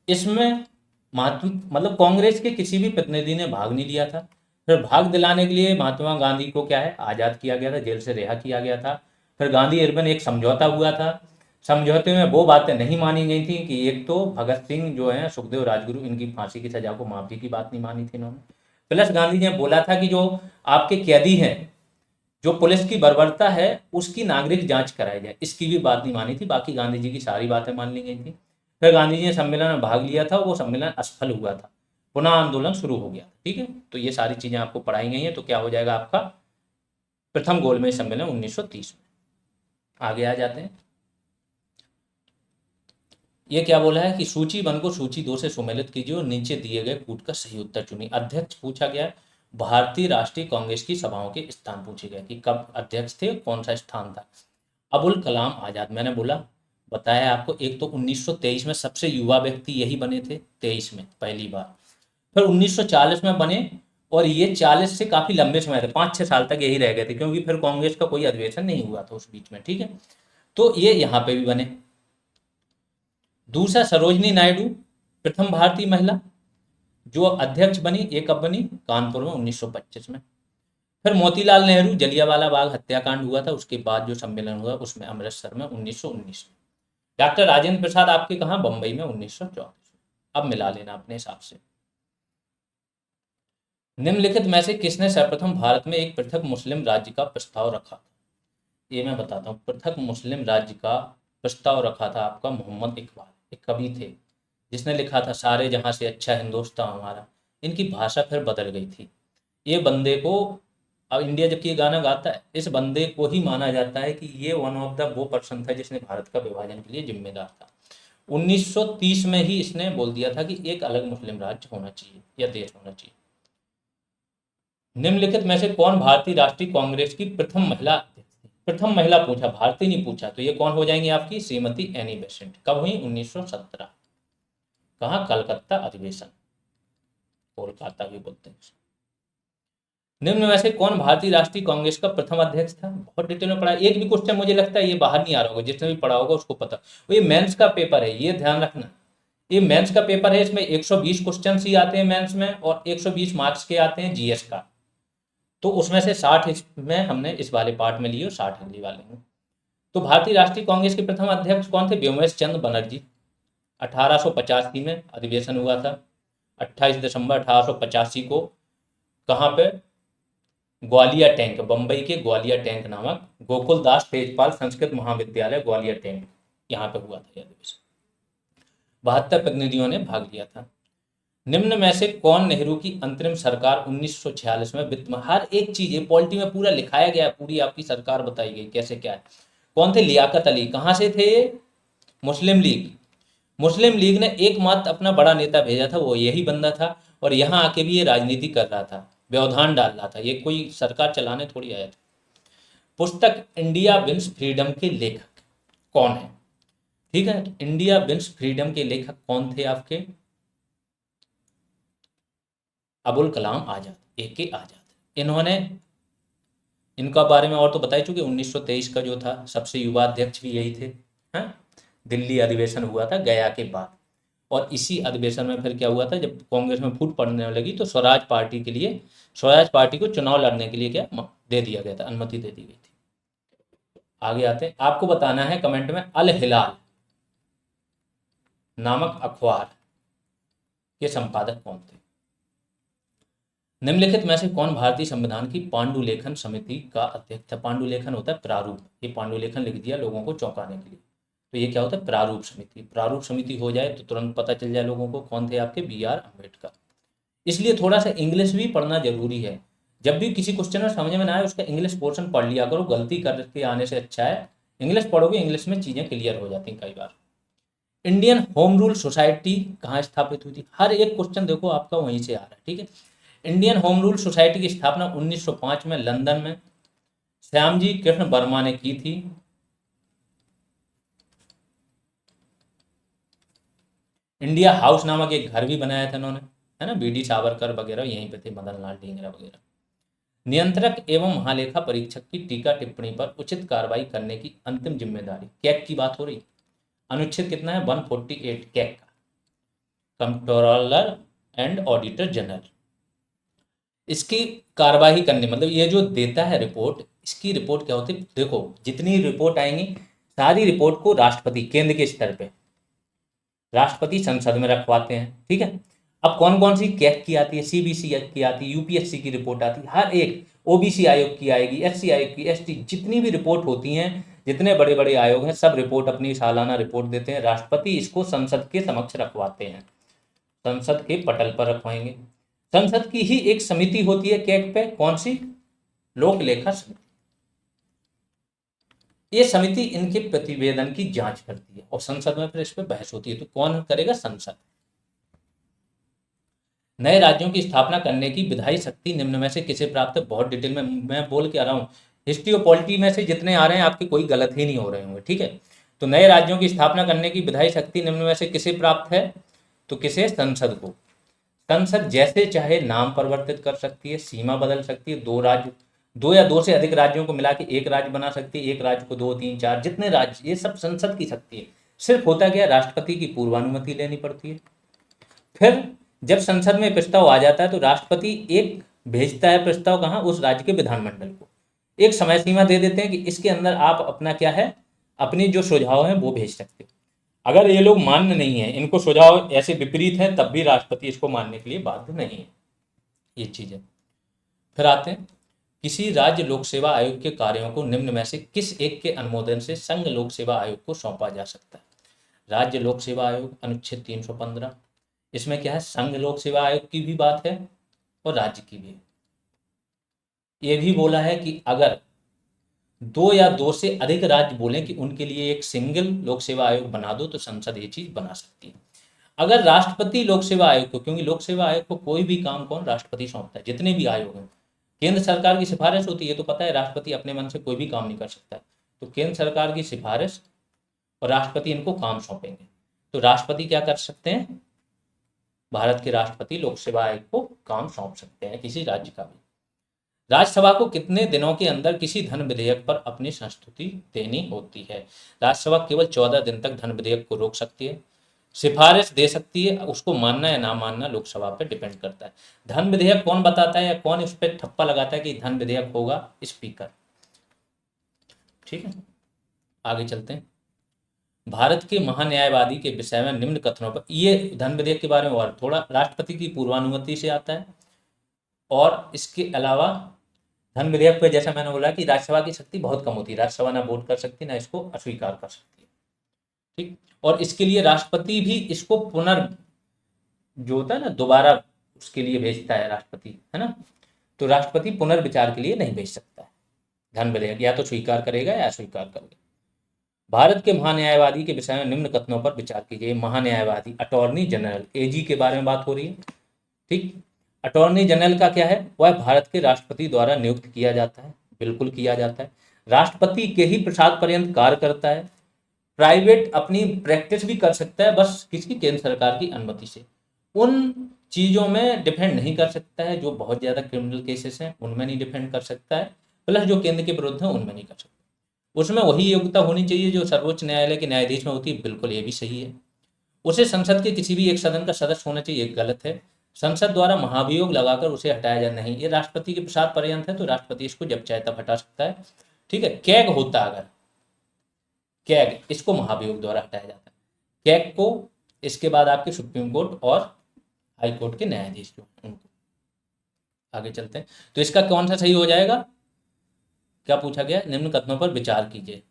इसमें महात्मा मतलब कांग्रेस के किसी भी प्रतिनिधि ने भाग नहीं लिया था। फिर भाग दिलाने के लिए महात्मा गांधी को क्या है आज़ाद किया गया था, जेल से रिहा किया गया था। फिर गांधी इरबन एक समझौता हुआ था। समझौते में वो बातें नहीं मानी गई थी कि एक तो भगत सिंह जो है, सुखदेव राजगुरु, इनकी फांसी की सजा को माफी की बात नहीं मानी थी इन्होंने। प्लस गांधी जी ने बोला था कि जो आपके कैदी हैं, जो पुलिस की बर्बरता है उसकी नागरिक जांच कराई जाए, इसकी भी बात नहीं मानी थी। बाकी गांधी जी की सारी बातें मान ली गई थी। फिर गांधी जी ने सम्मेलन में भाग लिया था, वो सम्मेलन असफल हुआ था, पुनः आंदोलन शुरू हो गया। ठीक है, तो ये सारी चीजें आपको पढ़ाई गई हैं। तो क्या हो जाएगा आपका प्रथम गोलमेज सम्मेलन 1930 में। आगे आ जाते हैं। ये क्या बोला है कि सूची 1 को सूची 2 से सुमेलित कीजिए और नीचे दिए गए कूट का सही उत्तर चुनिए। अध्यक्ष पूछा गया, भारतीय राष्ट्रीय कांग्रेस की सभाओं के स्थान पूछे गए कि कब अध्यक्ष थे, कौन सा स्थान था। अबुल कलाम आजाद, मैंने बोला बताया आपको, एक तो 1923 में सबसे युवा व्यक्ति यही बने थे, 23 में पहली बार। फिर 1940 में बने और ये 40 से काफी लंबे समय थे, 5-6 साल तक यही रह गए थे, क्योंकि फिर कांग्रेस का कोई अधिवेशन नहीं हुआ था उस बीच में। ठीक है, तो ये यहाँ पे भी बने। दूसरा सरोजनी नायडू, प्रथम भारतीय महिला जो अध्यक्ष बनी, ये कब बनी, कानपुर में 1925 में। फिर मोतीलाल नेहरू, जलियांवाला बाग हत्याकांड हुआ था उसके बाद जो सम्मेलन हुआ उसमें अमृतसर में 1919 में। डॉक्टर राजेंद्र प्रसाद आपके कहाँ, बंबई में 1934 में। अब मिला लेना अपने हिसाब से। निम्नलिखित में से किसने सर्वप्रथम भारत में एक पृथक मुस्लिम राज्य का प्रस्ताव रखा था। ये मैं बताता हूँ। पृथक मुस्लिम राज्य का प्रस्ताव रखा था आपका मोहम्मद इकबाल, एक कवि थे जिसने लिखा था सारे जहां से अच्छा हिंदुस्तान हमारा। इनकी भाषा फिर बदल गई थी। ये बंदे को, अब इंडिया जबकि ये गाना गाता है, इस बंदे को ही माना जाता है कि ये वन ऑफ द वो पर्सन था जिसने भारत का विभाजन के लिए जिम्मेदार था। 1930 में ही इसने बोल दिया था कि एक अलग मुस्लिम राज्य होना चाहिए या देश होना चाहिए। निम्नलिखित में से कौन भारतीय राष्ट्रीय कांग्रेस की प्रथम महिला अध्यक्ष थी। प्रथम महिला पूछा, भारतीय नहीं पूछा, तो ये कौन हो जाएंगी आपकी, श्रीमती एनी बेसेंट। कब हुई, 1917। कहाँ, कलकत्ता अधिवेशन, कोलकाता भी बोलते हैं। निम्न में से कौन भारतीय राष्ट्रीय कांग्रेस का प्रथम अध्यक्ष था। बहुत डिटेल में पढ़ा, एक भी क्वेश्चन मुझे लगता है ये बाहर नहीं आ रहा होगा, जिसने भी पढ़ा होगा उसको पता। ये मेंस का पेपर है, ये ध्यान रखना। ये मेंस का पेपर है, इसमें 120 क्वेश्चन ही आते हैं मेंस में और 120 मार्क्स के आते हैं जीएस का। तो उसमें से 60 इसमें हमने इस वाले पार्ट में लिए और 60 अगली वाले में। तो भारतीय राष्ट्रीय कांग्रेस के प्रथम अध्यक्ष कौन थे, व्योमेश चंद्र बनर्जी। 1885 में अधिवेशन हुआ था, 28 दिसंबर 1885 को। कहाँ पे, ग्वालियर टैंक, बंबई के ग्वालियर टैंक नामक गोकुल दास तेजपाल संस्कृत महाविद्यालय ग्वालियर टैंक, यहाँ पे हुआ था यह अधिवेशन। 72 प्रतिनिधियों ने भाग लिया था। निम्न में से कौन नेहरू की अंतरिम सरकार 1946 में वित्त में, हर एक चीज ये पॉलिटी में पूरा लिखाया गया है, पूरी आपकी सरकार बताई गई कैसे क्या है। कौन थे, लियाकत अली। कहाँ से थे, मुस्लिम लीग। मुस्लिम लीग ने एकमात्र अपना बड़ा नेता भेजा था, वो यही बंदा था, और यहाँ आके भी ये राजनीति कर रहा था, व्यवधान डाल रहा था, ये कोई सरकार चलाने थोड़ी आया था। पुस्तक इंडिया विंस फ्रीडम के लेखक कौन है। ठीक है, इंडिया विंस फ्रीडम के लेखक कौन थे आपके, अबुल कलाम आजाद, AK आजाद। इन्होंने, इनका बारे में और तो बता ही चुके, 1923 का जो था सबसे युवा अध्यक्ष भी यही थे। हाँ, दिल्ली अधिवेशन हुआ था गया के बाद, और इसी अधिवेशन में फिर क्या हुआ था, जब कांग्रेस में फूट पड़ने लगी तो स्वराज पार्टी के लिए, स्वराज पार्टी को चुनाव लड़ने के लिए क्या दे दिया गया था, अनुमति दे दी गई थी। आगे आते हैं, आपको बताना है कमेंट में अल हिलाल नामक अखबार के संपादक कौन थे। निम्नलिखित में से कौन भारतीय संविधान की पांडुलेखन समिति का अध्यक्ष था। पांडुलेखन होता है प्रारूप, ये पांडुलेखन लिख दिया लोगों को चौंकाने के लिए, तो ये क्या होता है, प्रारूप समिति। प्रारूप समिति हो जाए तो तुरंत पता चल जाए लोगों को कौन थे आपके, BR अम्बेडकर। इसलिए थोड़ा सा इंग्लिश भी पढ़ना जरूरी है। जब भी किसी क्वेश्चन में समझ में ना आए उसका इंग्लिश पोर्शन पढ़ लिया करो, गलती करके आने से अच्छा है इंग्लिश पढ़ोगे, इंग्लिश में चीजें क्लियर हो जाती हैं कई बार। इंडियन होम रूल सोसाइटी कहाँ स्थापित हुई थी, हर एक क्वेश्चन देखो आपका वहीं से आ रहा है। ठीक है, इंडियन होम रूल सोसाइटी की स्थापना 1905 में लंदन में श्यामजी कृष्ण वर्मा ने की थी। इंडिया हाउस नामक एक घर भी बनाया था इन्होंने, है ना, BD सावरकर वगैरह यहीं पे थे, मदन लाल ढींगरा वगैरह। नियंत्रक एवं महालेखा परीक्षक की टीका टिप्पणी पर उचित कार्रवाई करने की अंतिम जिम्मेदारी, कैग की बात हो रही। अनुच्छेद कितना है, 148 कैग का, कंट्रोलर एंड ऑडिटर जनरल। इसकी कार्यवाही करने मतलब ये जो देता है रिपोर्ट, इसकी रिपोर्ट क्या होती है, देखो जितनी रिपोर्ट आएंगी सारी रिपोर्ट को राष्ट्रपति केंद्र के स्तर पे राष्ट्रपति संसद में रखवाते हैं, ठीक है। अब कौन कौन सी कैग की आती है, सीबीसी की आती है, यूपीएससी की रिपोर्ट आती है, हर एक ओबीसी आयोग की आएगी, एससी आयोग की, एसटी, जितनी भी रिपोर्ट होती हैं, जितने बड़े बड़े आयोग हैं, सब रिपोर्ट अपनी सालाना रिपोर्ट देते हैं, राष्ट्रपति इसको संसद के समक्ष रखवाते हैं, संसद के पटल पर रखवाएंगे। संसद की ही एक समिति होती है कैग पे, कौन सी, लोक लेखा समिति। ये समिति इनके प्रतिवेदन की जांच करती है और संसद में फिर इस पर बहस होती है। तो कौन करेगा, संसद। नए राज्यों की स्थापना करने की विधायी शक्ति निम्न में से किसे प्राप्त है, बहुत डिटेल में मैं बोल के आ रहा हूँ, हिस्ट्री और पॉलिटी में से जितने आ रहे हैं आपके कोई गलत ही नहीं हो रहे होंगे, ठीक है। तो नए राज्यों की स्थापना करने की विधायी शक्ति निम्न में से किसे प्राप्त है, तो किसे, संसद को। संसद जैसे चाहे नाम परिवर्तित कर सकती है, सीमा बदल सकती है, दो या दो से अधिक राज्यों को मिला के एक राज्य बना सकती है, एक राज्य को 2, 3, 4 जितने राज्य, ये सब संसद की शक्ति है। सिर्फ होता क्या, राष्ट्रपति की पूर्वानुमति लेनी पड़ती है। फिर जब संसद में प्रस्ताव आ जाता है तो राष्ट्रपति एक भेजता है प्रस्ताव, कहाँ, उस राज्य के विधानमंडल को। एक समय सीमा दे देते हैं कि इसके अंदर आप अपना क्या है, अपनी जो सुझाव है वो भेज सकते हो। अगर ये लोग मान्य नहीं है, इनको सुझाव ऐसे विपरीत है, तब भी राष्ट्रपति इसको मानने के लिए बाध्य नहीं है, ये चीज है। फिर आते हैं, किसी राज्य लोक सेवा आयोग के कार्यों को निम्न में से किस एक के अनुमोदन से संघ लोक सेवा आयोग को सौंपा जा सकता है। राज्य लोक सेवा आयोग, अनुच्छेद 315, इसमें क्या है, संघ लोक सेवा आयोग की भी बात है और राज्य की भी है। ये भी बोला है कि अगर 2 या 2 से अधिक राज्य बोलें कि उनके लिए एक सिंगल लोक सेवा आयोग बना दो, तो संसद ये चीज बना सकती है। अगर राष्ट्रपति लोक सेवा आयोग को, क्योंकि लोक सेवा आयोग को कोई भी काम कौन, राष्ट्रपति सौंपता है, जितने भी आयोग हैं, केंद्र सरकार की सिफारिश होती है, तो पता है राष्ट्रपति अपने मन से कोई भी काम नहीं कर सकता है, तो केंद्र सरकार की सिफारिश और राष्ट्रपति इनको काम सौंपेंगे। तो राष्ट्रपति क्या कर सकते हैं, भारत के राष्ट्रपति लोक सेवा आयोग को काम सौंप सकते हैं, किसी राज्य का भी। राज्यसभा को कितने दिनों के अंदर किसी धन विधेयक पर अपनी संस्तुति देनी होती है। राज्यसभा केवल 14 दिन तक धन विधेयक को रोक सकती है, सिफारिश दे सकती है, उसको मानना या ना मानना लोकसभा पे डिपेंड करता है। धन विधेयक कौन बताता है या कौन इस पर ठप्पा लगाता है कि धन विधेयक होगा, स्पीकर, ठीक है। आगे चलते हैं, भारत के महान्यायवादी के विषय में निम्न कथनों पर, ये धन विधेयक के बारे में और थोड़ा, राष्ट्रपति की पूर्वानुमति से आता है और इसके अलावा धन विधेयक पे जैसा मैंने बोला कि राज्यसभा की शक्ति बहुत कम होती है, राज्यसभा ना वोट कर सकती ना इसको अस्वीकार कर सकती है, ठीक। और इसके लिए राष्ट्रपति भी इसको जो होता है ना, दोबारा उसके लिए भेजता है राष्ट्रपति, है ना। तो राष्ट्रपति पुनर्विचार के लिए नहीं भेज सकता है धन विधेयक, या तो स्वीकार करेगा या अस्वीकार करेगा। भारत के महान्यायवादी के विषय में निम्न कथनों पर विचार कीजिए। महान्यायवादी, अटॉर्नी जनरल, एजी के बारे में बात हो रही है, ठीक। अटॉर्नी जनरल का क्या है, वह भारत के राष्ट्रपति द्वारा नियुक्त किया जाता है, बिल्कुल किया जाता है, राष्ट्रपति के ही प्रसाद पर्यंत कार्य करता है, प्राइवेट अपनी प्रैक्टिस भी कर सकता है, बस किसकी, केंद्र सरकार की अनुमति से। उन चीज़ों में डिफेंड नहीं कर सकता है जो बहुत ज़्यादा क्रिमिनल केसेस हैं, उनमें नहीं डिफेंड कर सकता है, प्लस जो केंद्र के विरुद्ध है उनमें नहीं कर सकता। उसमें वही योग्यता होनी चाहिए जो सर्वोच्च न्यायालय के न्यायाधीश में होती है, बिल्कुल ये भी सही है। उसे संसद के किसी भी एक सदन का सदस्य होना चाहिए, गलत है। संसद द्वारा महाभियोग लगाकर उसे हटाया जाए, नहीं, ये राष्ट्रपति के प्रसाद पर्यंत है, तो राष्ट्रपति इसको जब चाहे तब हटा सकता है, ठीक है। कैग होता अगर, कैग, इसको महाभियोग द्वारा हटाया जाता है, कैग को। इसके बाद आपके सुप्रीम कोर्ट और हाई कोर्ट के न्यायाधीश जो उनको। आगे चलते हैं, तो इसका कौन सा सही हो जाएगा, क्या पूछा गया, निम्न कथनों पर विचार कीजिए,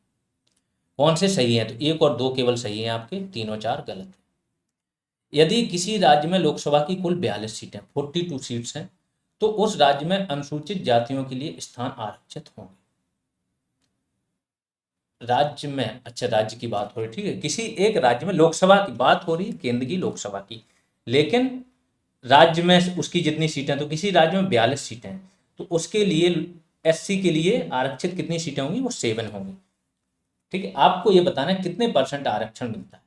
कौन से सही हैं, तो 1 और 2 केवल सही हैं आपके, 3 और 4 गलत है। यदि किसी राज्य में लोकसभा की कुल 42 सीटें, 42 सीट्स हैं, तो उस राज्य में अनुसूचित जातियों के लिए स्थान आरक्षित होंगे। राज्य में, अच्छा राज्य की बात हो रही, ठीक है, किसी एक राज्य में लोकसभा की बात हो रही है, केंद्र की लोकसभा की, लेकिन राज्य में उसकी जितनी सीटें, तो किसी राज्य में 42 सीटें हैं, तो उसके लिए एससी के लिए आरक्षित कितनी सीटें होंगी, वो 7 होंगी, ठीक है। आपको ये बताना है कितने % आरक्षण मिलता है,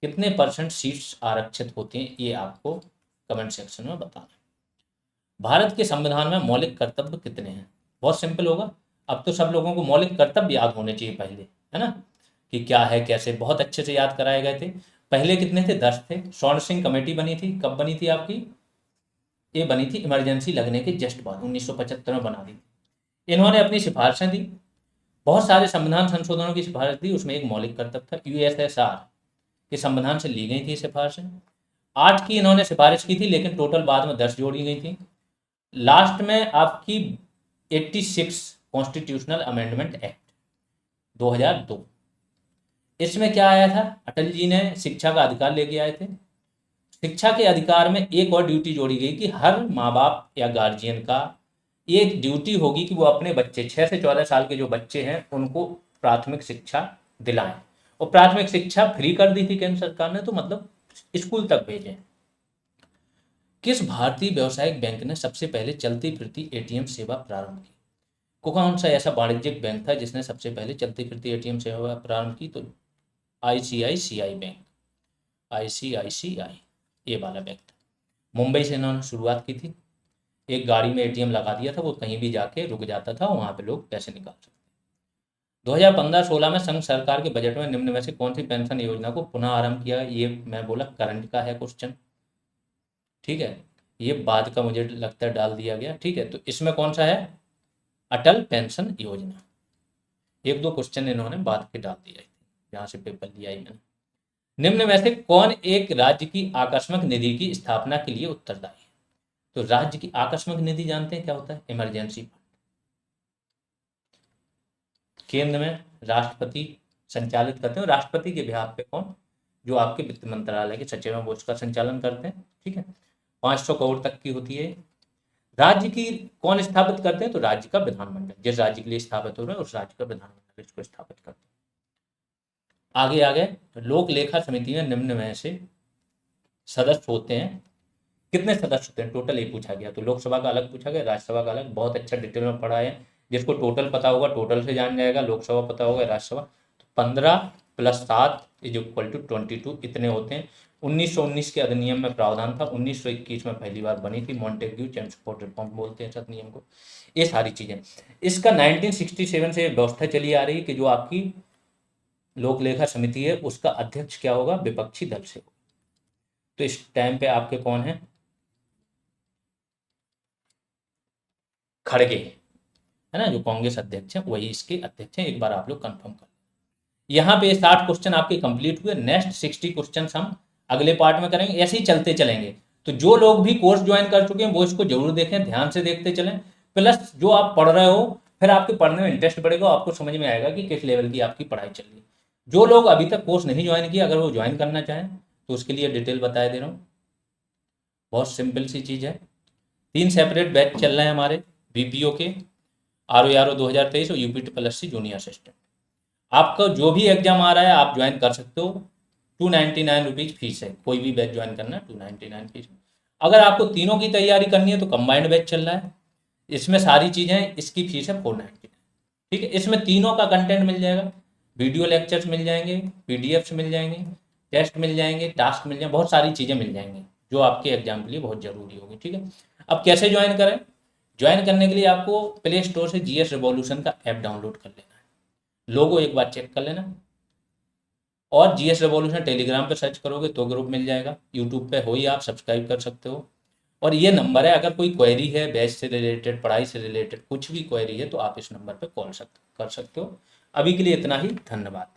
कितने % सीट्स आरक्षित होती हैं, ये आपको कमेंट सेक्शन में बताना है। भारत के संविधान में मौलिक कर्तव्य कितने हैं? बहुत सिंपल होगा। अब तो सब लोगों को मौलिक कर्तव्य याद होने चाहिए पहले, है ना, कि क्या है कैसे, बहुत अच्छे से याद कराए गए थे। पहले कितने थे? 10 थे। स्वर्ण सिंह कमेटी बनी थी, कब बनी थी आपकी? ये बनी थी इमरजेंसी लगने के जस्ट बाद, 1975 में बना दी। इन्होंने अपनी सिफारिशें दी, बहुत सारे संविधान संशोधनों की सिफारिश दी, उसमें एक मौलिक कर्तव्य था। यूएसएसआर के संविधान से ली गई थी सिफारिशें। 8 की इन्होंने सिफारिश की थी, लेकिन टोटल बाद में 10 जोड़ी गई थी। लास्ट में आपकी 86 कॉन्स्टिट्यूशनल अमेंडमेंट एक्ट 2002, इसमें क्या आया था? अटल जी ने शिक्षा का अधिकार लेके आए थे। शिक्षा के अधिकार में एक और ड्यूटी जोड़ी गई कि हर माँ बाप या गार्जियन का ये एक ड्यूटी होगी कि वो अपने बच्चे 6 से 14 साल के जो बच्चे हैं उनको प्राथमिक शिक्षा दिलाएं। और प्राथमिक शिक्षा फ्री कर दी थी केंद्र सरकार ने, तो मतलब स्कूल तक भेजें। किस भारतीय व्यावसायिक बैंक ने सबसे पहले चलती फिरती एटीएम सेवा प्रारंभ की? कौन सा ऐसा वाणिज्यिक बैंक था जिसने सबसे पहले चलती फिरती एटीएम सेवा प्रारंभ की? तो आईसीआईसीआई बैंक, आईसीआईसीआई, ये वाला बैंक था। मुंबई से इन्होंने शुरुआत की थी। एक गाड़ी में एटीएम लगा दिया था, वो कहीं भी जाके रुक जाता था, वहाँ पे लोग पैसे निकाल सकते। 2015-16 में संघ सरकार के बजट में निम्न में से कौन सी पेंशन योजना को पुनः आरंभ किया? ये मैं बोला करंट का है क्वेश्चन, ठीक है, ये बाद का मुझे लगता है डाल दिया गया, ठीक है। तो इसमें कौन सा है? अटल पेंशन योजना। एक दो क्वेश्चन इन्होंने बाद के डाल दिया, जहाँ से पेपर लिया ही मैंने। निम्न में से कौन एक राज्य की आकस्मिक निधि की स्थापना के लिए उत्तरदायी है? तो राज्य की आकस्मिक निधि जानते हैं क्या होता है? Emergency fund. केंद्र में राष्ट्रपति संचालित करते हैं, राष्ट्रपति के बिहाफ पे कौन? जो आपके वित्त मंत्रालय के सचिव हैं वो उसका संचालन करते हैं, ठीक है। 500 करोड़ तक की होती है। राज्य की कौन स्थापित करते हैं? तो राज्य का विधानमंडल, जिस राज्य के लिए स्थापित हो रहा है उस राज्य का विधानमंडल इसको स्थापित करते हैं। आगे आगे लोक लेखा समिति में निम्न में से सदस्य होते हैं, कितने सदस्य होते हैं टोटल, ये पूछा गया। तो लोकसभा का अलग पूछा गया, राज्यसभा का अलग। बहुत अच्छा डिटेल में पढ़ा है, जिसको टोटल पता होगा टोटल से जान जाएगा, लोकसभा पता होगा, राज्यसभा। तो 15 + 7 = 22 इतने होते हैं। 1919 के अधिनियम में प्रावधान था, 1921 में पहली बार बनी थी, मॉन्टेग्यू चेम्सफोर्ड रिफॉर्म बोलते हैं इस अधिनियम को। ये सारी चीजें, इसका 1967 से व्यवस्था चली आ रही है कि जो आपकी लोक लेखा समिति है उसका अध्यक्ष क्या होगा? विपक्षी दल से। तो इस टाइम पे आपके कौन है? खड़गे, है ना, जो कांग्रेस अध्यक्ष है वही इसके अध्यक्ष हैं। एक बार आप लोग कंफर्म कर, यहाँ पे 60 क्वेश्चन आपके कंप्लीट हुए। नेक्स्ट 60 क्वेश्चन हम अगले पार्ट में करेंगे, ऐसे ही चलते चलेंगे। तो जो लोग भी कोर्स ज्वाइन कर चुके हैं वो इसको जरूर देखें, ध्यान से देखते चलें। प्लस जो आप पढ़ रहे हो, फिर आपके पढ़ने में इंटरेस्ट बढ़ेगा, आपको समझ में आएगा कि किस लेवल की आपकी पढ़ाई चल रही है। जो लोग अभी तक कोर्स नहीं ज्वाइन किया, अगर वो ज्वाइन करना चाहें तो उसके लिए डिटेल बता दे रहा हूँ। बहुत सिंपल सी चीज़ है। 3 सेपरेट बैच चल रहे हैं हमारे बीपीओ के, RO 2023 और UP+SC जूनियर असिस्टेंट। आपका जो भी एग्जाम आ रहा है आप ज्वाइन कर सकते हो। 299 रुपीज़ फीस है, कोई भी बैच ज्वाइन करना है 299 फीस। अगर आपको तीनों की तैयारी करनी है तो कंबाइंड बैच चल रहा है, इसमें सारी चीज़ें, इसकी फीस है 499, ठीक है। इसमें तीनों का कंटेंट मिल जाएगा, वीडियो लेक्चर्स मिल जाएंगे, PDFs मिल जाएंगे, टेस्ट मिल जाएंगे, टास्क मिल जाएंगे, बहुत सारी चीज़ें मिल जाएंगी जो आपके एग्जाम के लिए बहुत ज़रूरी होगी, ठीक है। अब कैसे ज्वाइन करें? ज्वाइन करने के लिए आपको प्ले स्टोर से GS रिवॉल्यूशन का ऐप डाउनलोड कर लेना है। लोगो एक बार चेक कर लेना, और GS रिवॉल्यूशन टेलीग्राम पे सर्च करोगे तो ग्रुप मिल जाएगा। यूट्यूब पे हो ही, आप सब्सक्राइब कर सकते हो। और ये नंबर है, अगर कोई क्वेरी है बैच से रिलेटेड, पढ़ाई से रिलेटेड कुछ भी क्वेरी है तो आप इस नंबर पे कॉल कर सकते हो। अभी के लिए इतना ही, धन्यवाद।